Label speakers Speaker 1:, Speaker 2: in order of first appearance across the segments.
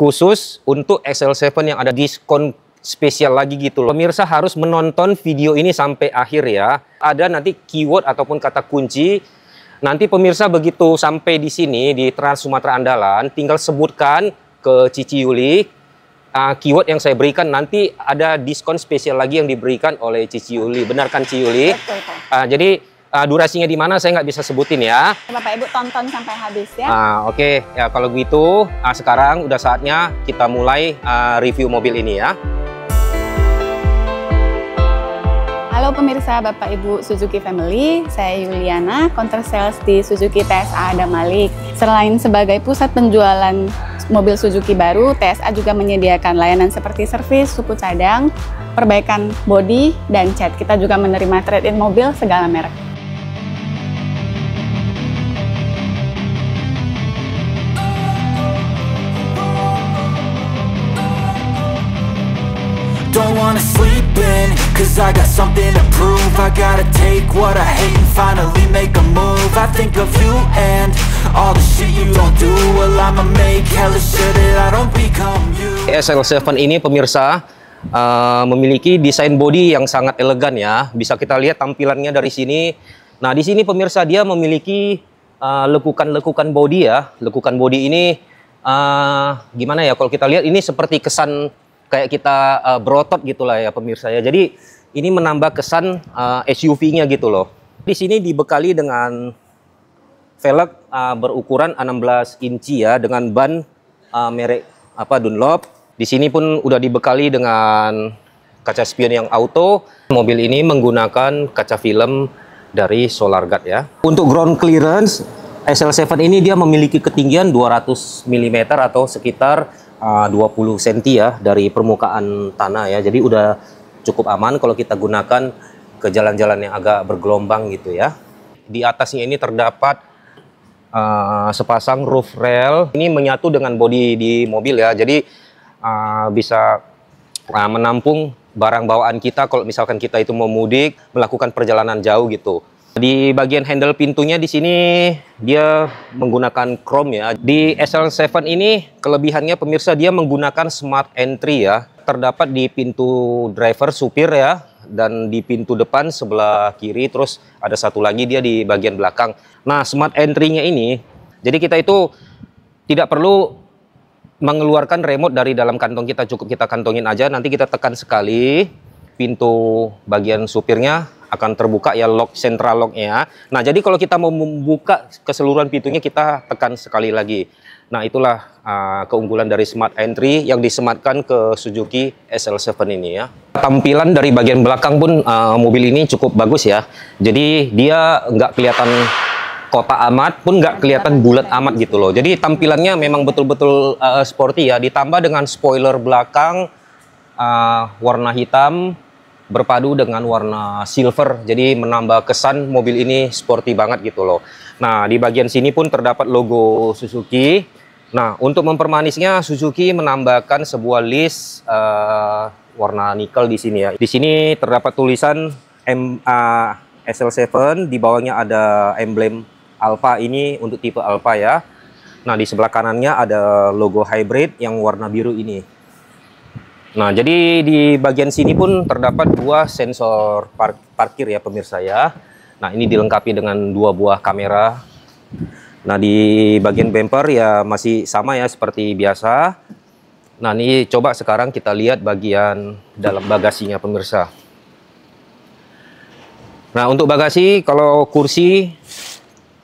Speaker 1: khusus untuk XL7 yang ada diskon spesial lagi gitu loh. Pemirsa harus menonton video ini sampai akhir ya. Ada nanti keyword ataupun kata kunci. Nanti pemirsa begitu sampai di sini di Trans Sumatera Andalan, tinggal sebutkan ke Cici Yuli keyword yang saya berikan. Nanti ada diskon spesial lagi yang diberikan oleh Cici Yuli. Benar kan Cici Yuli?
Speaker 2: Betul, Pak.
Speaker 1: Jadi durasinya di mana saya nggak bisa sebutin ya.
Speaker 2: Bapak Ibu tonton sampai habis ya.
Speaker 1: Oke. Ya kalau gitu sekarang udah saatnya kita mulai review mobil ini ya.
Speaker 2: Halo pemirsa Bapak Ibu Suzuki Family, saya Yuliana, counter sales di Suzuki TSA Adam Malik. Selain sebagai pusat penjualan mobil Suzuki baru, TSA juga menyediakan layanan seperti servis, suku cadang, perbaikan bodi, dan cat. Kita juga menerima trade-in mobil segala merek.
Speaker 3: Don't wanna sleep in, cause I got something to prove. I gotta take what I hate and finally make a move. I think of you and all the shit you don't do. Well, I'ma make hella sure that I don't become you.
Speaker 1: XL7 ini pemirsa memiliki desain bodi yang sangat elegan ya. Bisa kita lihat tampilannya dari sini. Nah di sini pemirsa dia memiliki lekukan-lekukan bodi ya. Lekukan bodi ini gimana ya, kalau kita lihat ini seperti kesan kayak kita berotot gitulah ya pemirsa ya. Jadi ini menambah kesan SUV-nya gitu loh. Di sini dibekali dengan velg berukuran 16 inci ya, dengan ban merek Dunlop. Di sini pun udah dibekali dengan kaca spion yang auto. Mobil ini menggunakan kaca film dari Solar Guard ya. Untuk ground clearance XL7 ini dia memiliki ketinggian 200 mm atau sekitar 20 cm ya dari permukaan tanah ya. Jadi udah cukup aman kalau kita gunakan ke jalan-jalan yang agak bergelombang gitu ya. Di atasnya ini terdapat sepasang roof rail. Ini menyatu dengan bodi di mobil ya. Jadi bisa menampung barang bawaan kita kalau misalkan kita itu mau mudik, melakukan perjalanan jauh gitu. Di bagian handle pintunya di sini dia menggunakan chrome ya. Di XL7 ini kelebihannya pemirsa dia menggunakan smart entry ya. Terdapat di pintu driver supir ya, dan di pintu depan sebelah kiri, terus ada satu lagi dia di bagian belakang. Nah, smart entry-nya ini jadi kita itu tidak perlu mengeluarkan remote dari dalam kantong kita, cukup kita kantongin aja. Nanti kita tekan sekali, pintu bagian supirnya akan terbuka ya, lock, central lock-nya. Nah, jadi kalau kita mau membuka keseluruhan pintunya, kita tekan sekali lagi. Nah, itulah keunggulan dari smart entry yang disematkan ke Suzuki XL7 ini ya. Tampilan dari bagian belakang pun mobil ini cukup bagus ya. Jadi dia nggak kelihatan kotak amat, pun nggak kelihatan bulat amat gitu loh. Jadi tampilannya memang betul-betul sporty ya. Ditambah dengan spoiler belakang warna hitam berpadu dengan warna silver, jadi menambah kesan mobil ini sporty banget gitu loh. Nah, di bagian sini pun terdapat logo Suzuki. Nah, untuk mempermanisnya Suzuki menambahkan sebuah list warna nikel di sini ya. Di sini terdapat tulisan XL7, di bawahnya ada emblem Alfa, ini untuk tipe Alfa ya. Nah, di sebelah kanannya ada logo hybrid yang warna biru ini. Nah, jadi di bagian sini pun terdapat dua sensor parkir ya pemirsa ya. Nah, ini dilengkapi dengan dua buah kamera. Nah, di bagian bumper ya masih sama ya seperti biasa. Nah, ini coba sekarang kita lihat bagian dalam bagasinya pemirsa. Nah, untuk bagasi, kalau kursi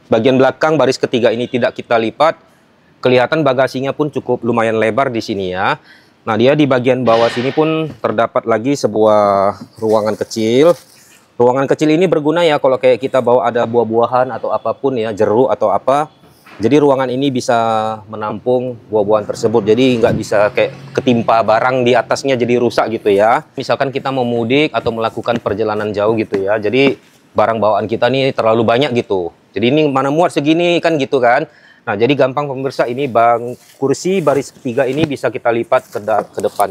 Speaker 1: bagian belakang baris ketiga ini tidak kita lipat, kelihatan bagasinya pun cukup lumayan lebar di sini ya. Nah, dia di bagian bawah sini pun terdapat lagi sebuah ruangan kecil. Ruangan kecil ini berguna ya kalau kayak kita bawa ada buah-buahan atau apapun ya, jeruk atau apa. Jadi ruangan ini bisa menampung buah-buahan tersebut. Jadi nggak bisa kayak ketimpa barang di atasnya jadi rusak gitu ya. Misalkan kita mau mudik atau melakukan perjalanan jauh gitu ya. Jadi barang bawaan kita nih terlalu banyak gitu. Jadi ini mana muat segini kan gitu kan. Nah, jadi gampang pemirsa, ini kursi baris ketiga ini bisa kita lipat ke depan.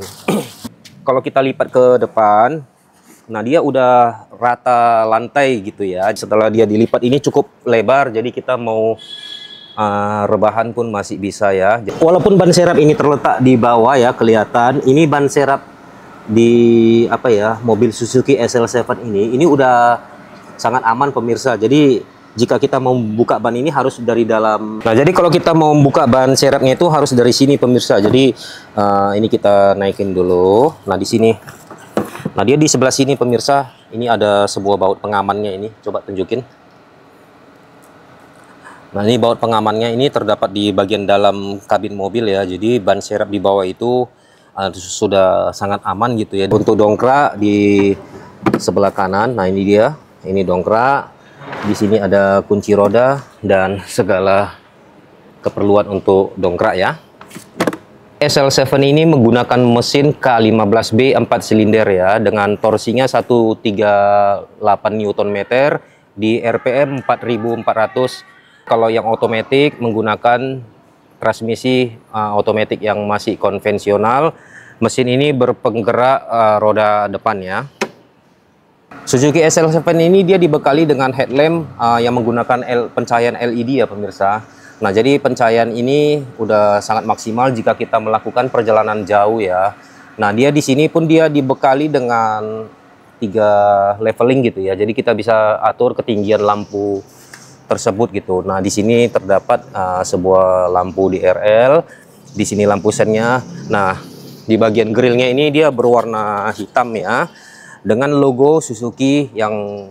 Speaker 1: Kalau kita lipat ke depan, nah dia udah rata lantai gitu ya. Setelah dia dilipat ini cukup lebar, jadi kita mau rebahan pun masih bisa ya. Walaupun ban serep ini terletak di bawah ya, kelihatan ini ban serep di apa ya, mobil Suzuki SL7 ini udah sangat aman pemirsa. Jadi jika kita mau buka ban ini harus dari dalam. Nah, jadi kalau kita mau buka ban serepnya itu harus dari sini pemirsa. Jadi ini kita naikin dulu. Nah, di sini. Nah, dia di sebelah sini pemirsa. Ini ada sebuah baut pengamannya ini. Coba tunjukin. Nah, ini baut pengamannya ini terdapat di bagian dalam kabin mobil ya. Jadi ban serep di bawah itu sudah sangat aman gitu ya. Untuk dongkrak di sebelah kanan, nah ini dia. Ini dongkrak. Di sini ada kunci roda dan segala keperluan untuk dongkrak ya. SL7 ini menggunakan mesin K15B 4 silinder ya, dengan torsinya 138 Nm di RPM 4400. Kalau yang otomatis menggunakan transmisi otomatis yang masih konvensional. Mesin ini berpenggerak roda depan ya. Suzuki SL7 ini dia dibekali dengan headlamp yang menggunakan pencahayaan LED ya pemirsa. Nah, jadi pencahayaan ini udah sangat maksimal jika kita melakukan perjalanan jauh ya. Nah, dia di sini pun dia dibekali dengan 3 leveling gitu ya. Jadi kita bisa atur ketinggian lampu tersebut gitu. Nah, di sini terdapat sebuah lampu DRL, di sini lampu sennya. Nah, di bagian grillnya ini dia berwarna hitam ya, dengan logo Suzuki yang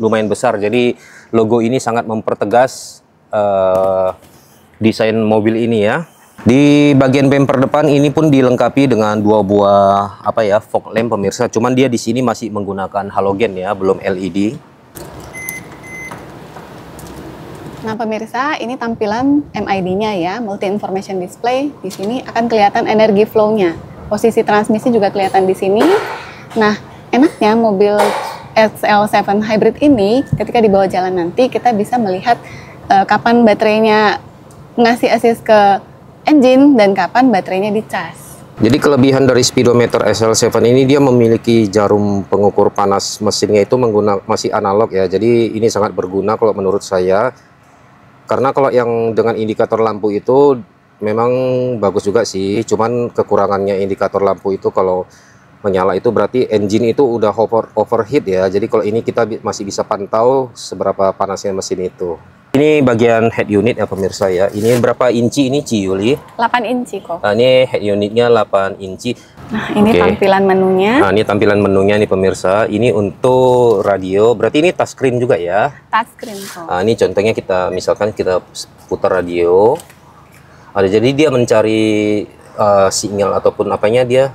Speaker 1: lumayan besar. Jadi logo ini sangat mempertegas desain mobil ini ya. Di bagian bumper depan ini pun dilengkapi dengan 2 buah apa ya, fog lamp pemirsa. Cuman dia di sini masih menggunakan halogen ya, belum LED.
Speaker 2: Nah pemirsa, ini tampilan MID-nya ya, Multi Information Display. Di sini akan kelihatan energi flow-nya. Posisi transmisi juga kelihatan di sini. Nah, enaknya mobil SL7 Hybrid ini ketika dibawa jalan nanti kita bisa melihat kapan baterainya ngasih assist ke engine dan kapan baterainya dicas.
Speaker 1: Jadi kelebihan dari speedometer SL7 ini dia memiliki jarum pengukur panas mesinnya itu masih analog ya. Jadi ini sangat berguna kalau menurut saya. Karena kalau yang dengan indikator lampu itu memang bagus juga sih. Cuman kekurangannya indikator lampu itu kalau menyala itu berarti engine itu udah overheat ya. Jadi kalau ini kita masih bisa pantau seberapa panasnya mesin itu. Ini bagian head unit ya pemirsa ya. Ini berapa inci ini Ciyuli?
Speaker 2: 8 inci kok.
Speaker 1: Nah, ini head unitnya 8 inci.
Speaker 2: Nah, ini tampilan menunya.
Speaker 1: Nah, ini tampilan menunya nih pemirsa. Ini untuk radio. Berarti ini touchscreen juga ya?
Speaker 2: Touchscreen kok.
Speaker 1: Nah, ini contohnya kita misalkan kita putar radio. Jadi dia mencari sinyal ataupun apanya dia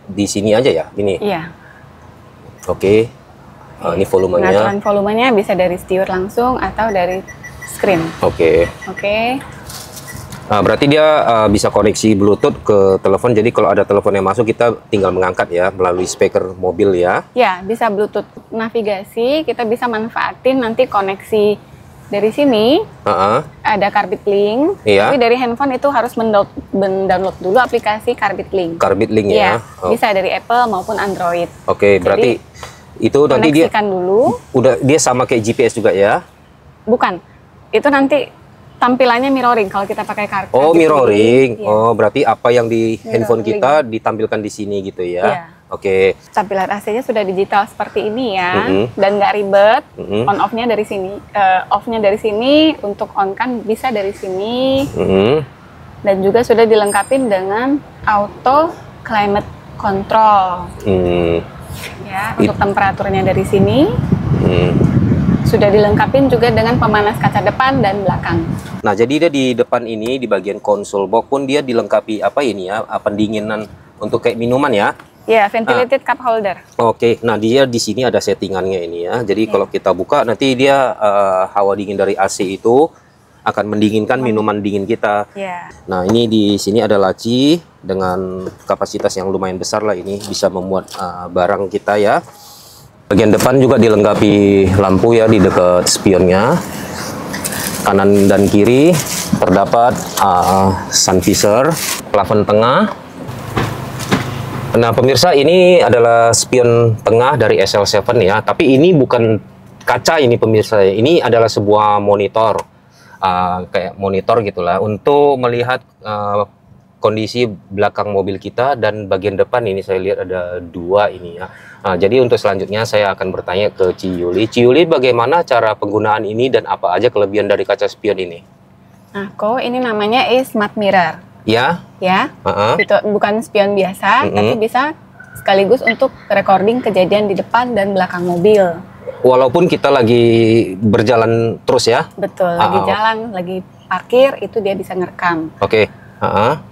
Speaker 1: di sini aja ya, ini.
Speaker 2: Iya.
Speaker 1: Oke. Ini volumenya.
Speaker 2: Pengaturan volumenya bisa dari steward langsung atau dari screen.
Speaker 1: Oke.
Speaker 2: Oke.
Speaker 1: Nah, berarti dia bisa koneksi Bluetooth ke telepon. Jadi kalau ada telepon yang masuk kita tinggal mengangkat ya melalui speaker mobil ya.
Speaker 2: Ya, bisa Bluetooth navigasi. Kita bisa manfaatin nanti koneksi dari sini. Ada Carbit Link.
Speaker 1: Iya.
Speaker 2: Tapi dari handphone itu harus mendownload dulu aplikasi Carbit Link.
Speaker 1: Carbit Link ya.
Speaker 2: Bisa dari Apple maupun Android.
Speaker 1: Oke, berarti itu nanti dia
Speaker 2: dulu.
Speaker 1: Udah dia sama kayak GPS juga ya?
Speaker 2: Bukan. Itu nanti tampilannya mirroring kalau kita pakai kartu.
Speaker 1: Oh, mirroring.
Speaker 2: Iya.
Speaker 1: Oh, berarti apa yang di
Speaker 2: Mirroring.
Speaker 1: handphone kita ditampilkan di sini gitu ya.
Speaker 2: Iya.
Speaker 1: Oke.
Speaker 2: Tampilan AC-nya sudah digital seperti ini ya. Dan nggak ribet. On off-nya dari sini. Off-nya dari sini, untuk on kan bisa dari sini. Dan juga sudah dilengkapi dengan auto climate control. Ya, untuk temperaturnya dari sini. Sudah dilengkapi juga dengan pemanas kaca depan dan belakang.
Speaker 1: Nah, jadi dia di depan ini di bagian konsol box pun dia dilengkapi apa ini ya? Pendinginan untuk kayak minuman ya?
Speaker 2: Ya, ventilated cup holder.
Speaker 1: Oke, nah dia di sini ada settingannya ini ya. Jadi kalau kita buka nanti dia hawa dingin dari AC itu akan mendinginkan minuman dingin kita. Nah, ini di sini ada laci dengan kapasitas yang lumayan besar lah, ini bisa memuat barang kita ya. Bagian depan juga dilengkapi lampu ya di dekat spionnya. Kanan dan kiri terdapat sun visor, plafon tengah. Nah pemirsa, ini adalah spion tengah dari SL7 ya. Tapi ini bukan kaca ini pemirsa, ini adalah sebuah monitor. kayak monitor gitulah untuk melihat kondisi belakang mobil kita dan bagian depan. Ini saya lihat ada 2 ini ya. Jadi untuk selanjutnya saya akan bertanya ke Ci Yuli. Ci Yuli, bagaimana cara penggunaan ini dan apa aja kelebihan dari kaca spion ini?
Speaker 2: Nah, kok ini namanya smart mirror.
Speaker 1: Ya?
Speaker 2: Ya, itu bukan spion biasa, tapi bisa sekaligus untuk recording kejadian di depan dan belakang mobil.
Speaker 1: Walaupun kita lagi berjalan terus ya?
Speaker 2: Betul, lagi jalan, lagi parkir, itu dia bisa ngerekam.
Speaker 1: Oke,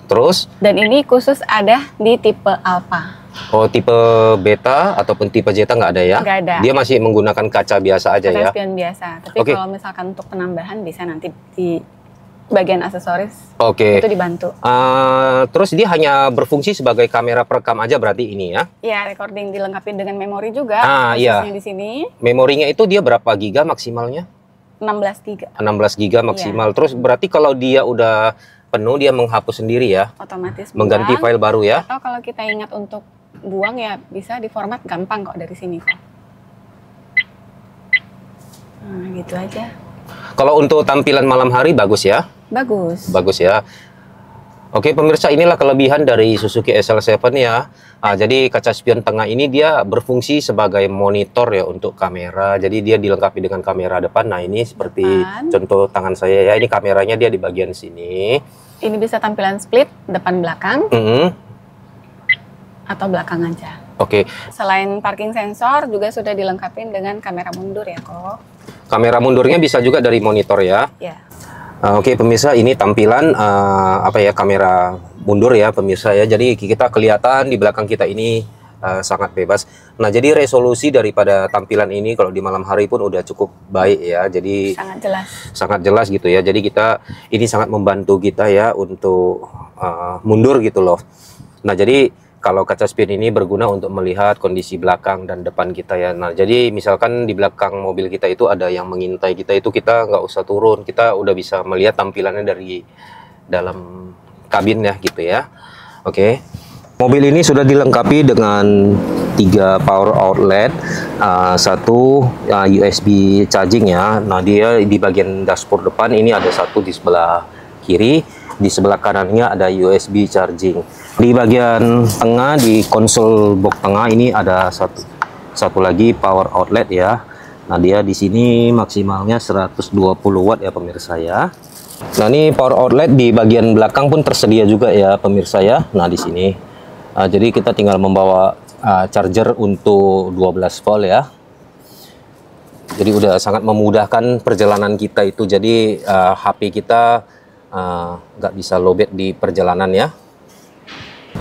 Speaker 1: terus?
Speaker 2: Dan ini khusus ada di tipe Alpha.
Speaker 1: Oh, tipe beta ataupun tipe Zeta nggak ada ya?
Speaker 2: Nggak ada.
Speaker 1: Dia masih menggunakan kaca biasa aja ya?
Speaker 2: Kaca spion biasa, tapi kalau misalkan untuk penambahan bisa nanti di bagian aksesoris, itu dibantu.
Speaker 1: Terus dia hanya berfungsi sebagai kamera perekam aja berarti ini ya?
Speaker 2: Iya, recording dilengkapi dengan memori juga.
Speaker 1: Iya.
Speaker 2: Di sini.
Speaker 1: Memorinya itu dia berapa giga maksimalnya?
Speaker 2: 16 giga.
Speaker 1: 16 giga maksimal. Iya. Terus berarti kalau dia udah penuh dia menghapus sendiri ya?
Speaker 2: Otomatis
Speaker 1: mengganti file baru ya?
Speaker 2: Atau kalau kita ingat untuk buang ya bisa diformat gampang kok dari sini kok. Nah, gitu aja.
Speaker 1: Kalau untuk tampilan malam hari bagus ya?
Speaker 2: Bagus.
Speaker 1: Bagus ya. Oke pemirsa, inilah kelebihan dari Suzuki SL7 ya. Jadi kaca spion tengah ini dia berfungsi sebagai monitor ya untuk kamera. Jadi dia dilengkapi dengan kamera depan. Nah ini seperti contoh tangan saya ya. Ini kameranya dia di bagian sini.
Speaker 2: Ini bisa tampilan split depan belakang. Atau belakang aja.
Speaker 1: Oke.
Speaker 2: Selain parking sensor juga sudah dilengkapi dengan kamera mundur ya kok.
Speaker 1: Kamera mundurnya bisa juga dari monitor ya?
Speaker 2: Ya.
Speaker 1: Oke pemirsa, ini tampilan kamera mundur ya pemirsa ya. Jadi kita kelihatan di belakang kita ini sangat bebas. Nah jadi resolusi daripada tampilan ini kalau di malam hari pun udah cukup baik ya. Jadi sangat jelas gitu ya. Jadi ini sangat membantu kita ya untuk mundur gitu loh. Nah jadi kalau kaca spion ini berguna untuk melihat kondisi belakang dan depan kita ya. Nah jadi misalkan di belakang mobil kita itu ada yang mengintai kita, itu kita nggak usah turun, kita udah bisa melihat tampilannya dari dalam kabin ya gitu ya. Oke. Mobil ini sudah dilengkapi dengan 3 power outlet, 1 USB charging ya. Nah dia di bagian dashboard depan ini ada 1 di sebelah kiri, di sebelah kanannya ada USB charging. Di bagian tengah di konsol box tengah ini ada satu lagi power outlet ya. Nah dia di sini maksimalnya 120 watt ya pemirsa ya. Nah ini power outlet di bagian belakang pun tersedia juga ya pemirsa ya. Nah di sini jadi kita tinggal membawa charger untuk 12 volt ya. Jadi udah sangat memudahkan perjalanan kita itu. Jadi HP kita nggak bisa lowbat di perjalanan ya.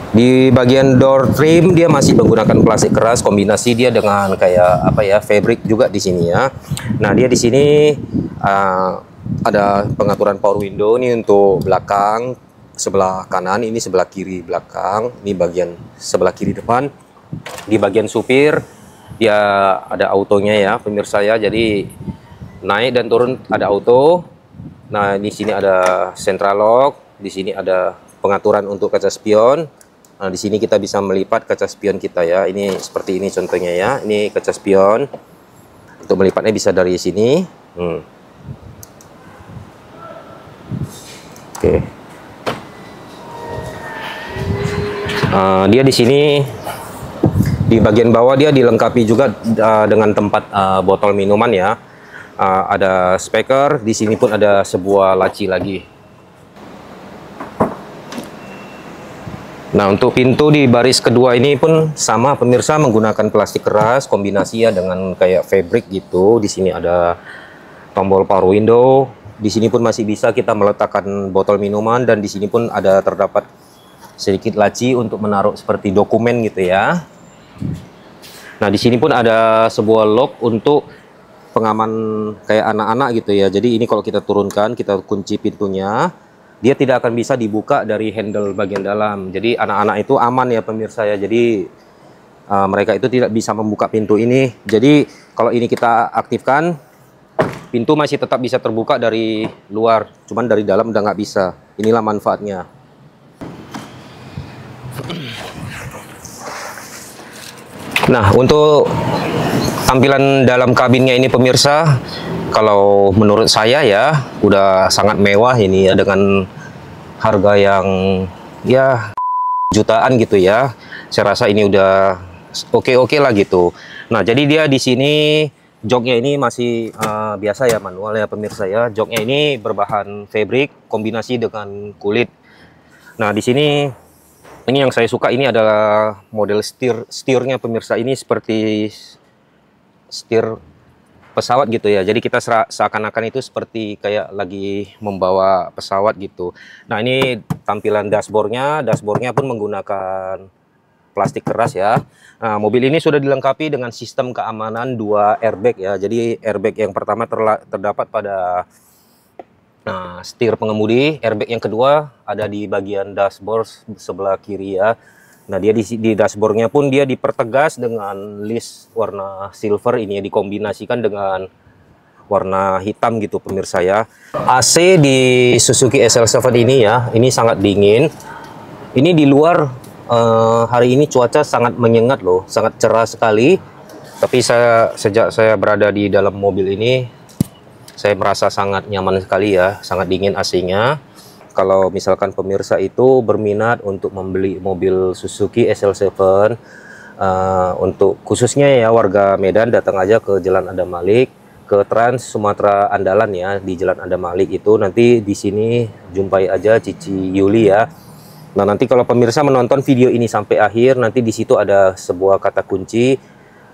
Speaker 1: Di bagian door trim dia masih menggunakan plastik keras, kombinasi dia dengan kayak fabric juga di sini ya. Nah dia di sini ada pengaturan power window ini untuk belakang sebelah kanan, ini sebelah kiri belakang, ini bagian sebelah kiri depan. Di bagian supir dia ada autonya ya pemirsa ya. Jadi naik dan turun ada auto. Nah di sini ada central lock, di sini ada pengaturan untuk kaca spion. Nah, di sini kita bisa melipat kaca spion kita ya. Ini seperti ini contohnya ya. Ini kaca spion. Untuk melipatnya bisa dari sini. Oke. Dia di sini di bagian bawah dia dilengkapi juga dengan tempat botol minuman ya. Ada speaker. Di sini pun ada sebuah laci lagi. Nah untuk pintu di baris kedua ini pun sama pemirsa, menggunakan plastik keras kombinasi ya dengan kayak fabric gitu. Di sini ada tombol power window. Di sini pun masih bisa kita meletakkan botol minuman dan di sini pun ada terdapat sedikit laci untuk menaruh seperti dokumen gitu ya. Nah di sini pun ada sebuah lock untuk pengaman kayak anak-anak gitu ya. Jadi ini kalau kita turunkan, kita kunci pintunya. Dia tidak akan bisa dibuka dari handle bagian dalam. Jadi anak-anak itu aman ya pemirsa ya. Jadi mereka itu tidak bisa membuka pintu ini. Jadi kalau ini kita aktifkan, pintu masih tetap bisa terbuka dari luar. Cuman dari dalam udah nggak bisa. Inilah manfaatnya. Nah untuk tampilan dalam kabinnya ini pemirsa, kalau menurut saya ya udah sangat mewah ini ya, dengan harga yang ya jutaan gitu ya. Saya rasa ini udah oke lah gitu. Nah, jadi dia di sini joknya ini masih biasa ya, manual ya pemirsa ya. Joknya ini berbahan fabric kombinasi dengan kulit. Nah, di sini ini yang saya suka, ini adalah model setirnya pemirsa. Ini seperti setir pesawat gitu ya. Jadi kita seakan-akan itu seperti kayak lagi membawa pesawat gitu. Nah, ini tampilan dashboardnya. Dashboardnya pun menggunakan plastik keras ya. Nah, mobil ini sudah dilengkapi dengan sistem keamanan 2 airbag ya. Jadi airbag yang pertama terdapat pada setir pengemudi. Airbag yang kedua ada di bagian dashboard sebelah kiri ya. Nah, dia di dashboardnya pun dia dipertegas dengan list warna silver ini ya, dikombinasikan dengan warna hitam gitu pemirsa ya. AC di Suzuki SL7 ini ya, ini sangat dingin. Ini di luar hari ini cuaca sangat menyengat loh, sangat cerah sekali. Tapi sejak saya berada di dalam mobil ini, saya merasa sangat nyaman sekali ya, sangat dingin AC-nya. Kalau misalkan pemirsa itu berminat untuk membeli mobil Suzuki SL7, untuk khususnya ya warga Medan, datang aja ke Jalan Adam Malik, ke Trans Sumatera Andalan ya, di Jalan Adam Malik itu. Nanti di sini jumpai aja Cici Yuli ya. Nah, nanti kalau pemirsa menonton video ini sampai akhir, nanti di situ ada sebuah kata kunci.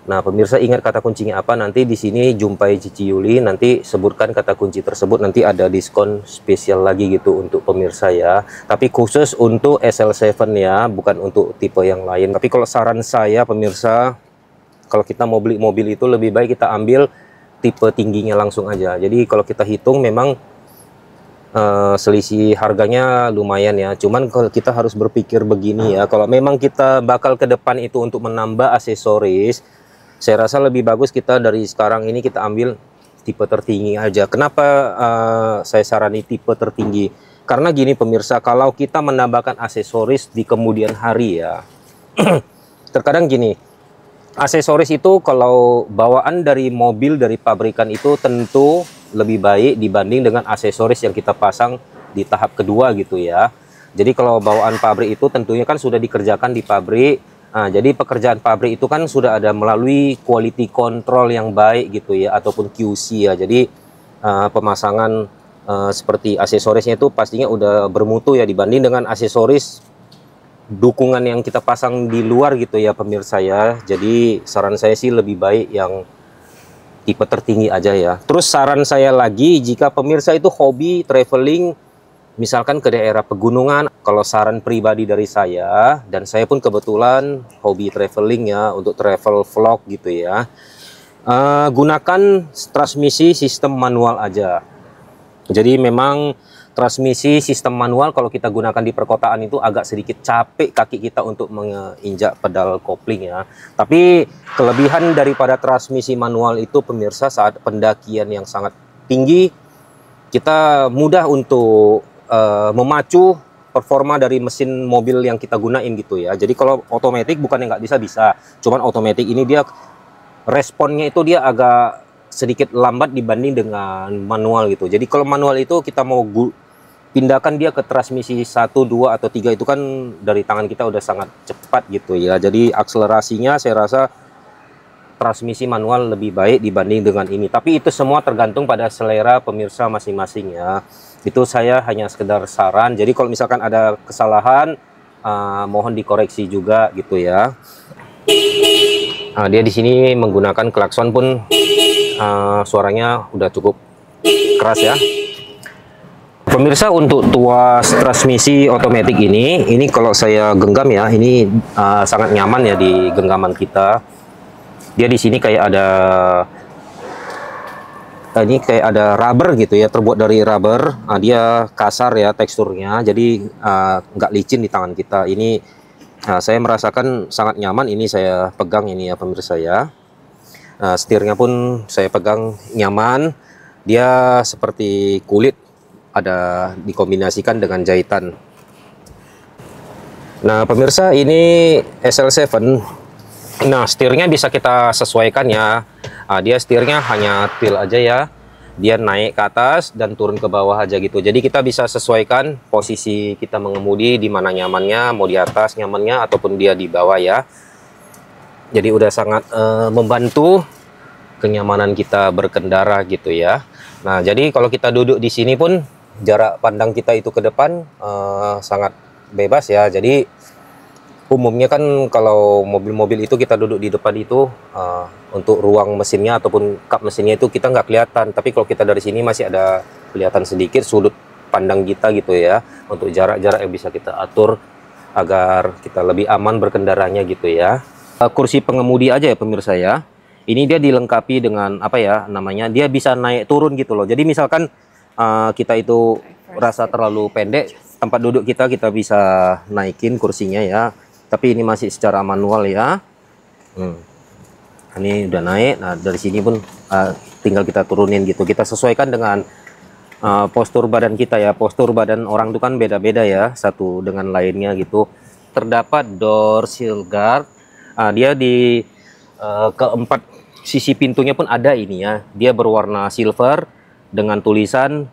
Speaker 1: Nah, pemirsa ingat kata kuncinya apa? Nanti di sini jumpai Cici Yuli, nanti sebutkan kata kunci tersebut, nanti ada diskon spesial lagi gitu untuk pemirsa ya. Tapi khusus untuk SL7 ya, bukan untuk tipe yang lain. Tapi kalau saran saya pemirsa, kalau kita mau beli mobil itu lebih baik kita ambil tipe tingginya langsung aja. Jadi kalau kita hitung memang selisih harganya lumayan ya. Cuman kalau kita harus berpikir begini ya, kalau memang kita bakal ke depan itu untuk menambah aksesoris, saya rasa lebih bagus kita dari sekarang ini kita ambil tipe tertinggi aja. Kenapa saya sarani tipe tertinggi? Karena gini pemirsa, kalau kita menambahkan aksesoris di kemudian hari ya, terkadang gini, aksesoris itu kalau bawaan dari mobil dari pabrikan itu tentu lebih baik dibanding dengan aksesoris yang kita pasang di tahap kedua gitu ya. Jadi kalau bawaan pabrik itu tentunya kan sudah dikerjakan di pabrik. Nah, jadi pekerjaan pabrik itu kan sudah ada melalui quality control yang baik gitu ya, ataupun QC ya. Jadi pemasangan seperti aksesorisnya itu pastinya udah bermutu ya, dibanding dengan aksesoris dukungan yang kita pasang di luar gitu ya pemirsa ya. Jadi saran saya sih lebih baik yang tipe tertinggi aja ya. Terus saran saya lagi, jika pemirsa itu hobi traveling misalkan ke daerah pegunungan, kalau saran pribadi dari saya, dan saya pun kebetulan hobi traveling ya, untuk travel vlog gitu ya, gunakan transmisi sistem manual aja. Jadi memang transmisi sistem manual kalau kita gunakan di perkotaan itu agak sedikit capek kaki kita untuk menginjak pedal kopling ya. Tapi kelebihan daripada transmisi manual itu pemirsa, saat pendakian yang sangat tinggi, kita mudah untuk memacu performa dari mesin mobil yang kita gunain gitu ya. Jadi kalau otomatis bukan yang nggak bisa, cuman otomatis ini dia responnya itu dia agak sedikit lambat dibanding dengan manual gitu. Jadi kalau manual itu kita mau pindahkan dia ke transmisi 1, 2 atau 3 itu kan dari tangan kita udah sangat cepat gitu ya. Jadi akselerasinya saya rasa transmisi manual lebih baik dibanding dengan ini. Tapi itu semua tergantung pada selera pemirsa masing-masing ya. Itu saya hanya sekedar saran. Jadi kalau misalkan ada kesalahan, mohon dikoreksi juga gitu ya. Nah, dia di sini menggunakan klakson pun suaranya udah cukup keras ya. Pemirsa, untuk tuas transmisi otomatis ini kalau saya genggam ya, ini sangat nyaman ya di genggaman kita. Dia di sini kayak ada rubber gitu ya, terbuat dari rubber. Dia kasar ya teksturnya, jadi nggak licin di tangan kita. Ini saya merasakan sangat nyaman. Ini saya pegang ini ya pemirsa ya. Setirnya pun saya pegang nyaman. Dia seperti kulit, ada dikombinasikan dengan jahitan. Nah pemirsa, ini SL7. Nah, setirnya bisa kita sesuaikan ya. Dia setirnya hanya til aja ya. dia naik ke atas dan turun ke bawah aja gitu. Jadi kita bisa sesuaikan posisi kita mengemudi di mana nyamannya, mau di atas nyamannya ataupun dia di bawah ya. Jadi udah sangat membantu kenyamanan kita berkendara gitu ya. Nah, jadi kalau kita duduk di sini pun jarak pandang kita itu ke depan sangat bebas ya. Jadi umumnya kan kalau mobil-mobil itu kita duduk di depan itu untuk ruang mesinnya ataupun kap mesinnya itu kita nggak kelihatan. Tapi kalau kita dari sini masih ada kelihatan sedikit sudut pandang kita gitu ya. Untuk jarak-jarak yang bisa kita atur agar kita lebih aman berkendaranya gitu ya. Kursi pengemudi aja ya pemirsa ya. Ini dia dilengkapi dengan apa ya namanya, dia bisa naik turun gitu loh. Jadi misalkan kita itu rasa terlalu pendek, tempat duduk kita bisa naikin kursinya ya. Tapi ini masih secara manual ya. Ini udah naik. Nah dari sini pun tinggal kita turunin gitu. Kita sesuaikan dengan postur badan kita ya. Postur badan orang itu kan beda-beda ya, satu dengan lainnya gitu. Terdapat door shield guard. Dia di keempat sisi pintunya pun ada ini ya. Dia berwarna silver dengan tulisan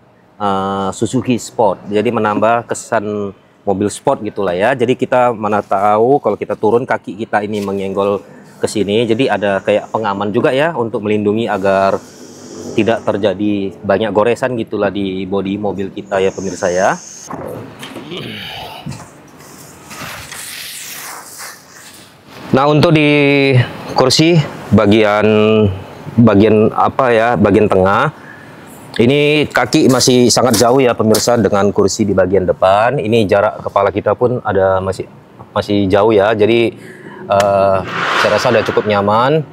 Speaker 1: Suzuki Sport. Jadi menambah kesan mobil sport gitulah ya. Jadi kita mana tahu kalau kita turun kaki kita ini menyenggol ke sini. Jadi ada kayak pengaman juga ya untuk melindungi agar tidak terjadi banyak goresan gitulah di bodi mobil kita ya pemirsa ya. Nah, untuk di kursi bagian apa ya, bagian tengah ini kaki masih sangat jauh ya pemirsa dengan kursi di bagian depan. Ini jarak kepala kita pun ada masih jauh ya. Jadi saya rasa udah cukup nyaman.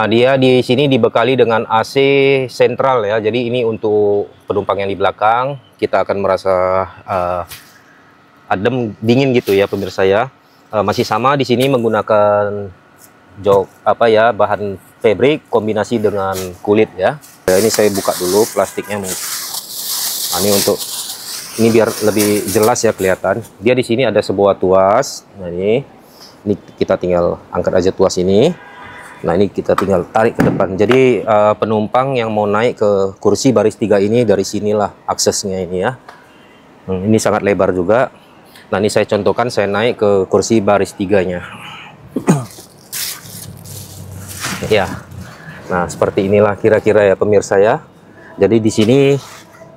Speaker 1: Dia di sini dibekali dengan AC sentral ya. Jadi ini untuk penumpang yang di belakang kita akan merasa adem dingin gitu ya pemirsa ya. Masih sama di sini menggunakan jok apa ya, bahan fabric kombinasi dengan kulit ya. Ini saya buka dulu plastiknya. Nah, ini biar lebih jelas ya kelihatan. Dia di sini ada sebuah tuas. Nah, ini kita tinggal angkat aja tuas ini. Nah, ini kita tinggal tarik ke depan. Jadi penumpang yang mau naik ke kursi baris 3 ini dari sinilah aksesnya ini ya. Ini sangat lebar juga. Nah, ini saya contohkan saya naik ke kursi baris 3-nya. Ya. Nah, seperti inilah kira-kira ya pemirsa ya. Jadi di sini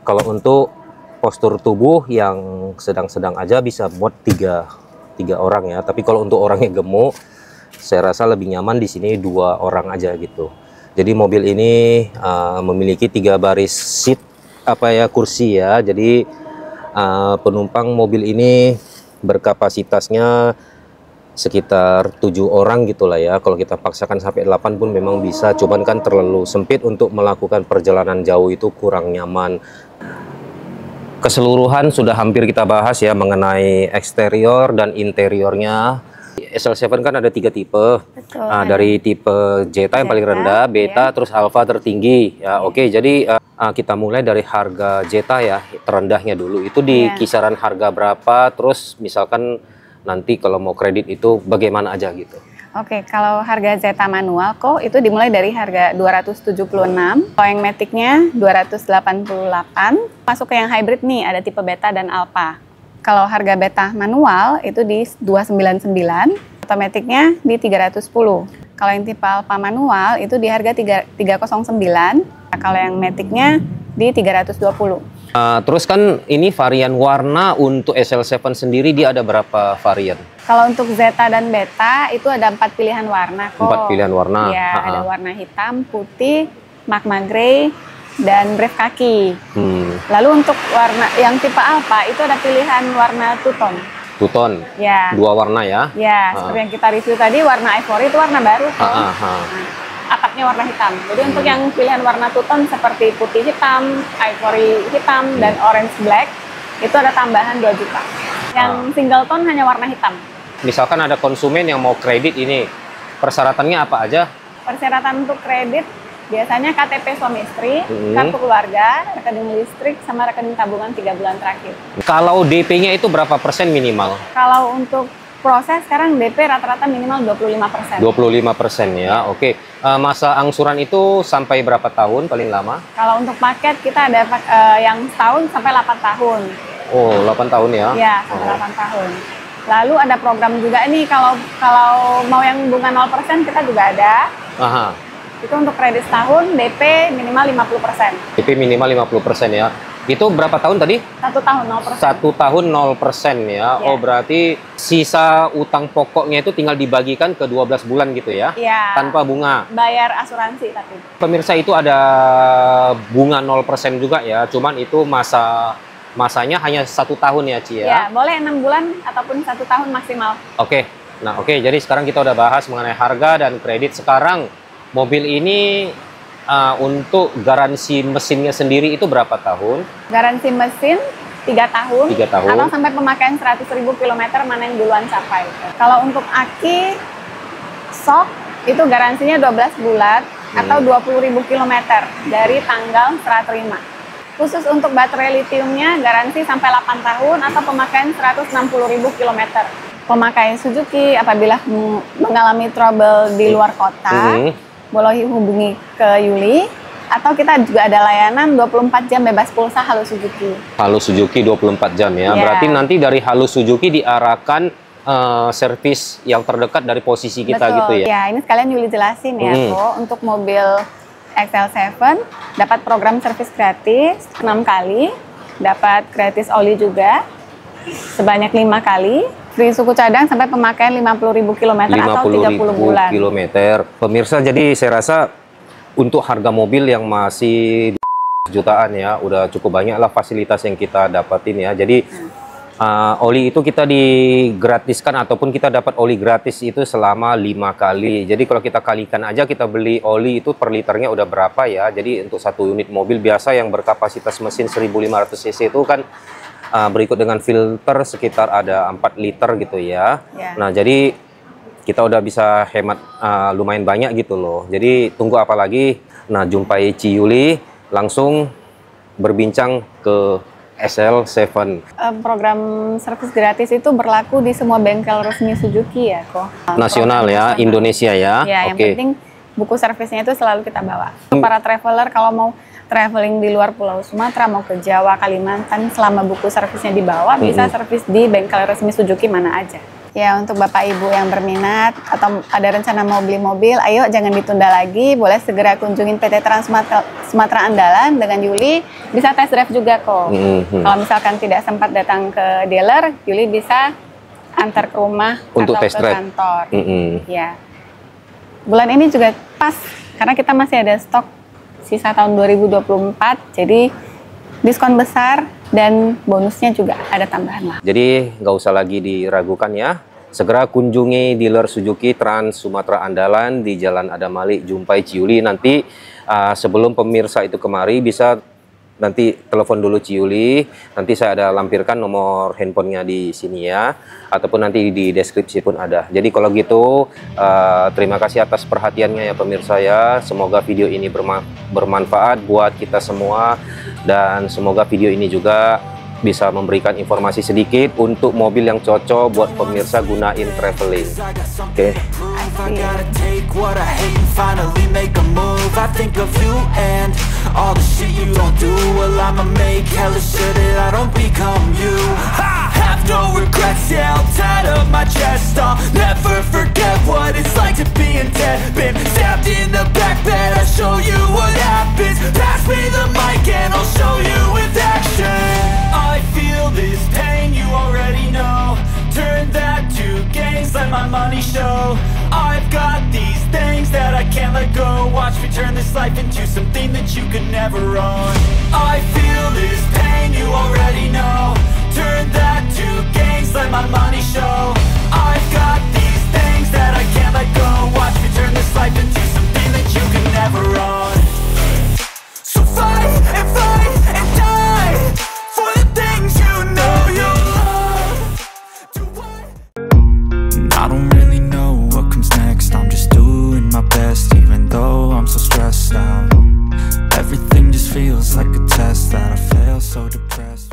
Speaker 1: kalau untuk postur tubuh yang sedang-sedang aja bisa muat tiga orang ya. Tapi kalau untuk orang yang gemuk, saya rasa lebih nyaman di sini 2 orang aja gitu. Jadi mobil ini memiliki 3 baris seat apa ya, kursi ya. Jadi penumpang mobil ini berkapasitasnya sekitar 7 orang gitulah ya. Kalau kita paksakan sampai 8 pun memang bisa, cuman kan terlalu sempit untuk melakukan perjalanan jauh, itu kurang nyaman. Keseluruhan sudah hampir kita bahas ya mengenai eksterior dan interiornya. SL7 kan ada 3 tipe. Betul, dari tipe Zeta yang paling rendah, Beta, terus Alpha tertinggi ya. Oke, jadi kita mulai dari harga Zeta ya, terendahnya dulu. Itu di kisaran harga berapa? Terus misalkan nanti kalau mau kredit itu bagaimana aja gitu.
Speaker 2: Oke, kalau harga Zeta manual kok itu dimulai dari harga 276. Kalau yang Matic-nya 288. Masuk ke yang hybrid nih, ada tipe Beta dan Alpha. Kalau harga Beta manual itu di 299, otomatiknya di 310. Kalau yang tipe Alpha manual itu di harga 309. Kalau yang Matic-nya di 320.
Speaker 1: Terus kan ini varian warna untuk SL7 sendiri dia ada berapa varian?
Speaker 2: Kalau untuk Zeta dan Beta itu ada 4 pilihan warna kok.
Speaker 1: 4 pilihan warna?
Speaker 2: Ya, ada warna hitam, putih, magma grey, dan brief kaki. Lalu untuk warna yang tipe Alpha itu ada pilihan warna two-tone.
Speaker 1: Two-tone?
Speaker 2: Ya.
Speaker 1: 2 warna ya?
Speaker 2: Ya, seperti yang kita review tadi, warna ivory itu warna baru kok. Atapnya warna hitam. Jadi untuk yang pilihan warna two-tone seperti putih hitam, ivory hitam, dan orange black, itu ada tambahan 2 juta. Yang single tone hanya warna hitam.
Speaker 1: Misalkan ada konsumen yang mau kredit ini, persyaratannya apa aja?
Speaker 2: Persyaratan untuk kredit biasanya KTP suami istri, kartu keluarga, rekening listrik, sama rekening tabungan 3 bulan terakhir.
Speaker 1: Kalau DP-nya itu berapa persen minimal?
Speaker 2: Kalau untuk proses sekarang DP rata-rata minimal 25%.
Speaker 1: 25% ya, oke. Masa angsuran itu sampai berapa tahun paling lama?
Speaker 2: Kalau untuk paket kita ada yang setahun sampai 8 tahun.
Speaker 1: Oh, 8 tahun ya?
Speaker 2: Iya, sampai 8 tahun. Lalu ada program juga nih, kalau mau yang bunga 0% kita juga ada.
Speaker 1: Aha.
Speaker 2: Itu untuk kredit setahun, DP minimal 50%.
Speaker 1: DP minimal 50% ya. Itu berapa tahun tadi?
Speaker 2: 1 tahun 0%.
Speaker 1: 1 tahun 0% ya.
Speaker 2: Ya.
Speaker 1: Oh, berarti sisa utang pokoknya itu tinggal dibagikan ke 12 bulan gitu ya?
Speaker 2: Iya.
Speaker 1: Tanpa bunga.
Speaker 2: Bayar asuransi tapi.
Speaker 1: Pemirsa, itu ada bunga 0% juga ya. Cuman itu masanya hanya 1 tahun ya, Ci ya?
Speaker 2: Ya, boleh 6 bulan ataupun 1 tahun maksimal.
Speaker 1: Oke. Nah, oke. Jadi sekarang kita udah bahas mengenai harga dan kredit. Sekarang mobil ini untuk garansi mesinnya sendiri itu berapa tahun?
Speaker 2: Garansi mesin 3 tahun.
Speaker 1: 3 tahun.
Speaker 2: Atau sampai pemakaian 100.000 km mana yang duluan capai. Kalau untuk aki, shock itu garansinya 12 bulan atau 20.000 km dari tanggal serah terima. Khusus untuk baterai litiumnya garansi sampai 8 tahun atau pemakaian 160.000 km. Pemakai Suzuki apabila mengalami trouble di luar kota, boleh hubungi ke Yuli, atau kita juga ada layanan 24 jam bebas pulsa Halo Suzuki. Halo
Speaker 1: Suzuki 24 jam ya. Berarti nanti dari Halo Suzuki diarahkan servis yang terdekat dari posisi kita. Betul. Gitu ya.
Speaker 2: Ya, ini sekalian Yuli jelasin ya, kok untuk mobil XL7 dapat program servis gratis 6 kali, dapat gratis oli juga sebanyak 5 kali. Free suku cadang sampai pemakaian 50.000 km atau 30 bulan.
Speaker 1: Pemirsa, jadi saya rasa untuk harga mobil yang masih jutaan ya, udah cukup banyak lah fasilitas yang kita dapatin ya. Jadi oli itu kita digratiskan ataupun kita dapat oli gratis itu selama 5 kali. Jadi kalau kita kalikan aja, kita beli oli itu per liternya udah berapa ya. Jadi untuk 1 unit mobil biasa yang berkapasitas mesin 1500 cc itu kan berikut dengan filter sekitar ada 4 liter gitu ya. Nah, jadi kita udah bisa hemat lumayan banyak gitu loh. Jadi tunggu apa lagi? Nah, jumpai Ci Yuli, langsung berbincang ke SL7.
Speaker 2: Program servis gratis itu berlaku di semua bengkel resmi Suzuki ya, kok.
Speaker 1: Nasional ya, nasional. Indonesia ya.
Speaker 2: Ya, yang penting buku servisnya itu selalu kita bawa. Para traveler kalau mau traveling di luar Pulau Sumatera, mau ke Jawa, Kalimantan, selama buku servisnya dibawa, bisa servis di bengkel resmi Suzuki mana aja. Ya, untuk Bapak Ibu yang berminat atau ada rencana mau beli mobil, ayo jangan ditunda lagi, boleh segera kunjungin PT Trans Sumatera Andalan dengan Yuli, bisa test drive juga kok. Kalau misalkan tidak sempat datang ke dealer, Yuli bisa antar ke rumah
Speaker 1: untuk
Speaker 2: atau
Speaker 1: test
Speaker 2: ke
Speaker 1: drive.
Speaker 2: Kantor. Ya. Bulan ini juga pas, karena kita masih ada stok sisa tahun 2024, jadi diskon besar dan bonusnya juga ada tambahan lah.
Speaker 1: Jadi nggak usah lagi diragukan ya, segera kunjungi dealer Suzuki Trans Sumatera Andalan di Jalan Adam Malik, jumpai Ci Yuli. Nanti sebelum pemirsa itu kemari bisa nanti telepon dulu Ci Yuli, nanti saya ada lampirkan nomor handphonenya di sini ya, ataupun nanti di deskripsi pun ada. Jadi kalau gitu terima kasih atas perhatiannya ya pemirsa ya, semoga video ini bermanfaat buat kita semua, dan semoga video ini juga bisa memberikan informasi sedikit untuk mobil yang cocok buat pemirsa gunain traveling. Oke.
Speaker 3: I gotta take what I hate and finally make a move. I think of you and all the shit you don't do. Well, I'ma make hella sure that I don't become you. Have no regrets, yeah, I'll tie up my chest. I'll never forget what it's like to be in debt. Been stabbed in the back bed, I'll show you what happens. Pass me the mic and I'll show you with action. I feel this pain, you already know. Turn that to gains, let my money show. I've got these things that I can't let go. Watch me turn this life into something that you could never own. I feel this pain, you already know. Turn that to gains, let my money show. I've got these things that I can't let go. Watch me turn this life into something that you could never own. So fight and die for the things you know you love. I don't really know what comes next. I'm just doing my best, even though I'm so stressed out. Everything just feels like a test that I fail, so depressed.